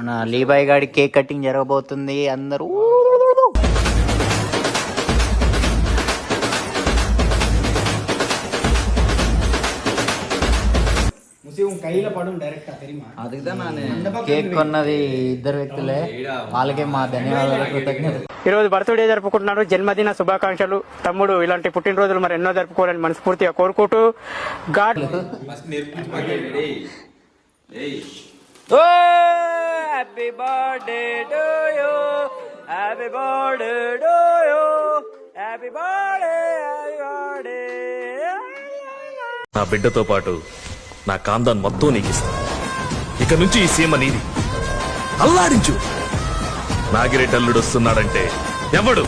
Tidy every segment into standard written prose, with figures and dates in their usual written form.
మన లీబాయ్ గాడి cake cutting జరగబోతుంది. అందరూ కేక్ కొన్నది ఇద్దరు వ్యక్తులే, వాళ్ళకే మా ధన్యవాదాలు, కృతజ్ఞతలు. ఈరోజు బర్త్డే జరుపుకుంటున్నారు. జన్మదిన శుభాకాంక్షలు తమ్ముడు. ఇలాంటి పుట్టినరోజులు మరి ఎన్నో జరుపుకోవాలని మనస్ఫూర్తిగా కోరుకుంటూ God happy birthday to you, happy birthday to you, happy birthday, happy birthday. నా బిడ్డతో పాటు నా కాందాన్ మొత్తం నీకు ఇస్తా. ఇక నుంచి ఈ సీమ నీది. అల్లాడించు. నాగిరెడ్డి అల్లుడు వస్తున్నాడంటే ఎవడు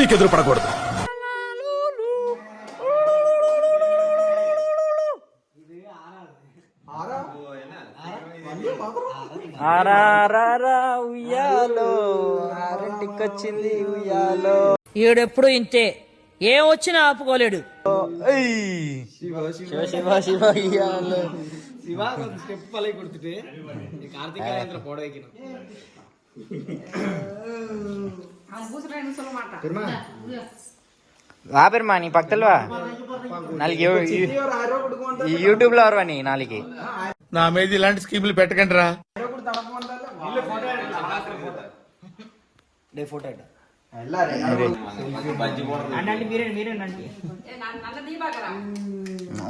నీకు ఎదురు పడకూడదు. ఉయ్యాలో ఆరింటికొచ్చింది ఉయ్యాలో. ఈడెప్పుడు ఇంతే, ఏం వచ్చినా ఆపుకోలేడు. శివ శివ శివ ఉయ్యాలో. వా పెరుమా నీ పక్కలవా నాలుగు యూట్యూబ్ లో ఎవరు నీ నాలుగు. నా మీద ఇలాంటి స్కీములు పెట్టకండి రా.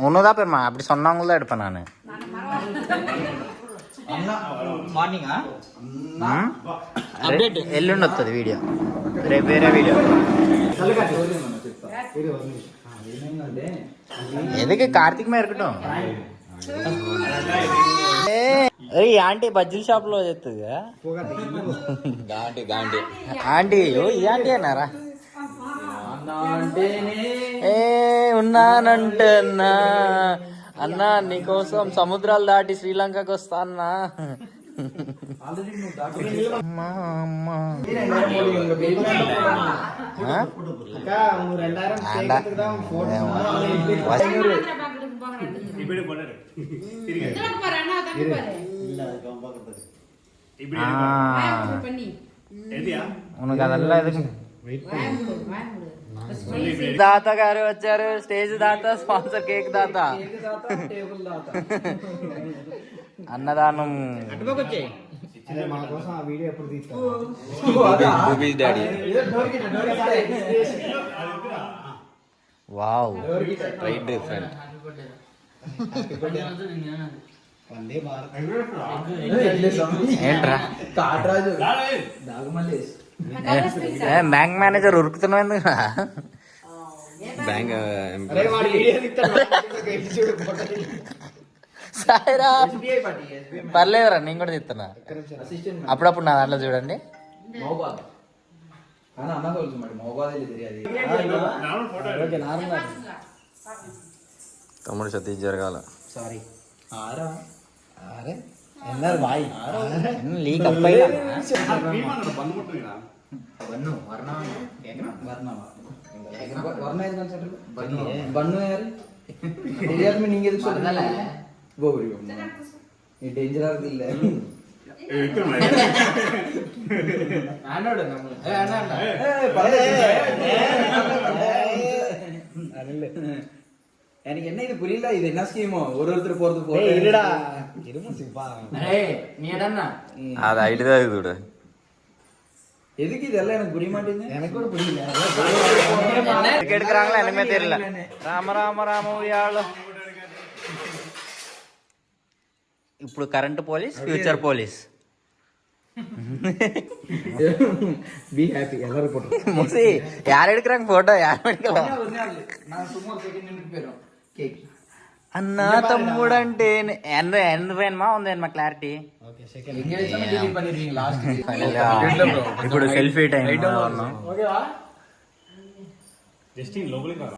ఉన్నదా పెరుమా అప్పుడు సొన్నంగులో ఎడపా నాను ఎల్లుండి వస్తుంది వీడియో, రేపు వేరే వీడియో. ఎందుకు కార్తీక్ మేరకటం ఆంటీ బజ్జీల షాప్ లో చెప్తుంది ఆంటీ. ఈ ఆంటీ అన్నారా? ఏ ఉన్నానంటే అన్నా అన్నా నీకోసం సముద్రాలు దాటి శ్రీలంకకు వస్తా అన్నా. దాత గారు వచ్చారు, స్టేజ్ దాత, స్పాన్సర్ కేక్ దాత, అన్నదానం. Wow right different. ఏంట్రా బ్యాంక్ మేనేజర్ ఉరుకుతున్నావు ఎందుకు? బ్యాంక్ సాయిరా పర్లేదురా, నేను కూడా తీస్తున్నా అప్పుడప్పుడు నా దాంట్లో చూడండి. తమ్ముడు సతీష్ జరగాల. సారీ లీక్ అబ్బాయి ಡೇಂಜರ್ ಇಲ್ಲ எனக்கு என்ன இது புரியல. இது என்ன ஸ்கீமோ? ஒருத்தர் போறது போறோம். இல்லடா இருமா சிப்பா. ஏய் நீ என்னன்னா அது ஐடியா இதுடா. எதுக்கு இதெல்லாம் எனக்கு புரிய மாட்டேங்குது. எனக்கு கூட புரியல. கேக்குறாங்களா என்னமே தெரியல. రామ రామ రామ ఉయ్యాలో. ఇప్పుడు current police, future police. Be happy ಎಲ್ಲರೂ ಫೋಟೋ ಮುಸಿ ಯಾರು எடுக்கறாங்க ಫೋಟೋ ಯಾರು எடுக்கல. ನಾನು ಸುಮಾರು ಸೆಕೆಂಡ್ ನಿಮಿಷ ಬೇರೆ కేక్ అన్న తమ్ముడు అంటే ఎంత ఫైన్ మా ఉంది మా clarity. Okay second engagement delete பண்ணிடுவீங்க లాస్ట్ ఇప్పుడు సెల్ఫీ టైం. ఓకేవా? జస్ట్ లోపలికి రా.